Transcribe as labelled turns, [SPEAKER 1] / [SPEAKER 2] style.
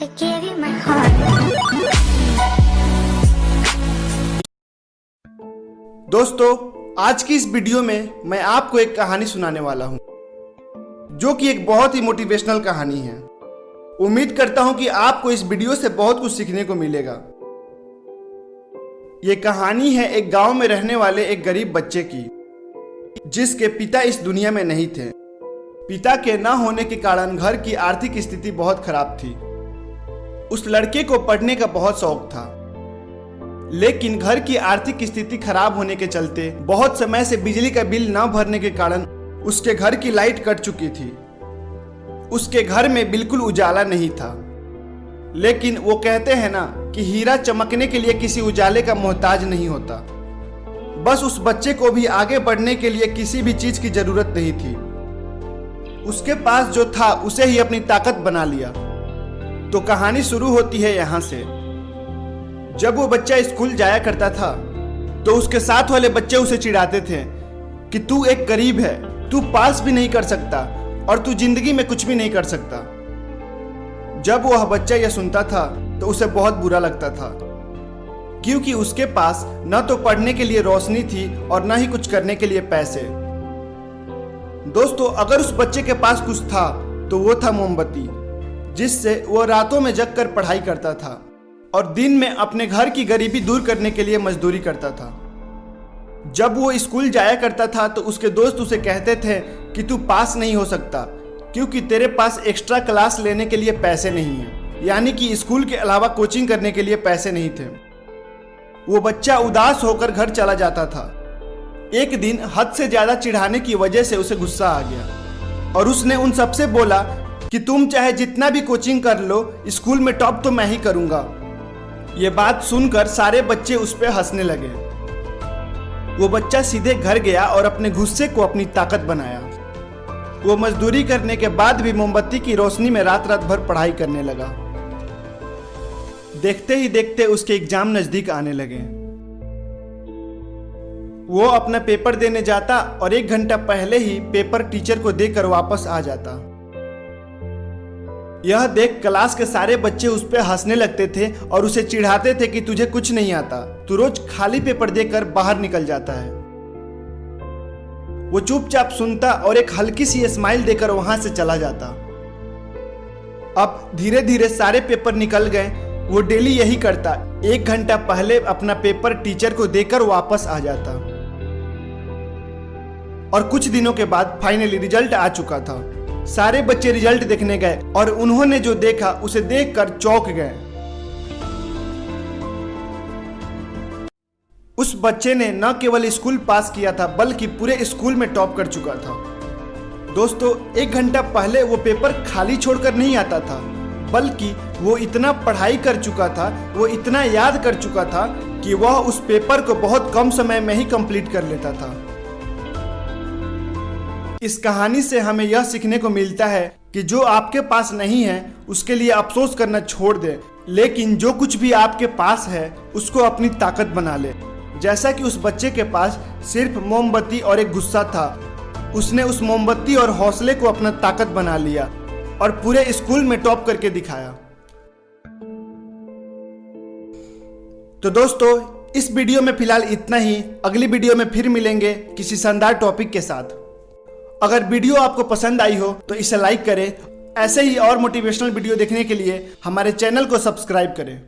[SPEAKER 1] I gave you my heart.
[SPEAKER 2] दोस्तों, आज की इस वीडियो में मैं आपको एक कहानी सुनाने वाला हूं, जो कि एक बहुत ही मोटिवेशनल कहानी है। उम्मीद करता हूं कि आपको इस वीडियो से बहुत कुछ सीखने को मिलेगा। ये कहानी है एक गांव में रहने वाले एक गरीब बच्चे की, जिसके पिता इस दुनिया में नहीं थे। पिता के न होने के कारण घर की आर्थिक स्थिति बहुत खराब थी। उस लड़के को पढ़ने का बहुत शौक था, लेकिन घर की आर्थिक स्थिति खराब होने के चलते बहुत समय से बिजली का बिल न भरने के कारण उसके घर की लाइट कट चुकी थी। उसके घर में बिल्कुल उजाला नहीं था। लेकिन वो कहते हैं ना कि हीरा चमकने के लिए किसी उजाले का मोहताज नहीं होता। बस उस बच्चे को भी आगे बढ़ने के लिए किसी भी चीज की जरूरत नहीं थी। उसके पास जो था उसे ही अपनी ताकत बना लिया। तो कहानी शुरू होती है यहाँ से। जब वो बच्चा स्कूल जाया करता था तो उसके साथ वाले बच्चे उसे चिढ़ाते थे कि तू एक गरीब है, तू पास भी नहीं कर सकता और तू जिंदगी में कुछ भी नहीं कर सकता। जब वह बच्चा यह सुनता था तो उसे बहुत बुरा लगता था, क्योंकि उसके पास न तो पढ़ने के लिए रोशनी थी और न ही कुछ करने के लिए पैसे। दोस्तों, अगर उस बच्चे के पास कुछ था तो वो था मोमबत्ती, जिससे वो रातों में जगकर पढ़ाई करता था और दिन में अपने घर की गरीबी दूर करने के लिए मजदूरी करता था। जब वो स्कूल जाया करता था तो उसके दोस्त उसे कहते थे कि तू पास नहीं हो सकता, क्योंकि तेरे पास एक्स्ट्रा क्लास लेने के लिए पैसे नहीं है, यानी कि स्कूल के अलावा कोचिंग करने के लिए पैसे नहीं थे। वो बच्चा उदास होकर घर चला जाता था। एक दिन हद से ज्यादा चिढ़ाने की वजह से उसे गुस्सा आ गया और उसने उन सबसे बोला कि तुम चाहे जितना भी कोचिंग कर लो, स्कूल में टॉप तो मैं ही करूंगा। ये बात सुनकर सारे बच्चे उस पर हंसने लगे। वो बच्चा सीधे घर गया और अपने गुस्से को अपनी ताकत बनाया। वो मजदूरी करने के बाद भी मोमबत्ती की रोशनी में रात रात भर पढ़ाई करने लगा। देखते ही देखते उसके एग्जाम नजदीक आने लगे। वो अपना पेपर देने जाता और 1 घंटा पहले ही पेपर टीचर को देकर वापस आ जाता। यह देख क्लास के सारे बच्चे उस पर हंसने लगते थे और उसे चिढ़ाते थे कि तुझे कुछ नहीं आता, तू रोज खाली पेपर देकर बाहर निकल जाता है। वो चुपचाप सुनता और एक हल्की सी स्माइल देकर वहां से चला जाता। अब धीरे धीरे सारे पेपर निकल गए। वो डेली यही करता, 1 घंटा पहले अपना पेपर टीचर को देकर वापस आ जाता। और कुछ दिनों के बाद फाइनली रिजल्ट आ चुका था। सारे बच्चे रिजल्ट देखने गए और उन्होंने जो देखा उसे देखकर चौंक गए। उस बच्चे ने न केवल स्कूल पास किया था, बल्कि पूरे स्कूल में टॉप कर चुका था। दोस्तों, 1 घंटा पहले वो पेपर खाली छोड़कर नहीं आता था, बल्कि वो इतना पढ़ाई कर चुका था, वो इतना याद कर चुका था कि वह उस पेपर को बहुत कम समय में ही कंप्लीट कर लेता था। इस कहानी से हमें यह सीखने को मिलता है कि जो आपके पास नहीं है उसके लिए अफसोस करना छोड़ दे, लेकिन जो कुछ भी आपके पास है उसको अपनी ताकत बना ले। जैसा कि उस बच्चे के पास सिर्फ मोमबत्ती और एक गुस्सा था, उसने उस मोमबत्ती और हौसले को अपना ताकत बना लिया और पूरे स्कूल में टॉप करके दिखाया। तो दोस्तों, इस वीडियो में फिलहाल इतना ही। अगली वीडियो में फिर मिलेंगे किसी शानदार टॉपिक के साथ। अगर वीडियो आपको पसंद आई हो तो इसे लाइक करें। ऐसे ही और मोटिवेशनल वीडियो देखने के लिए हमारे चैनल को सब्सक्राइब करें।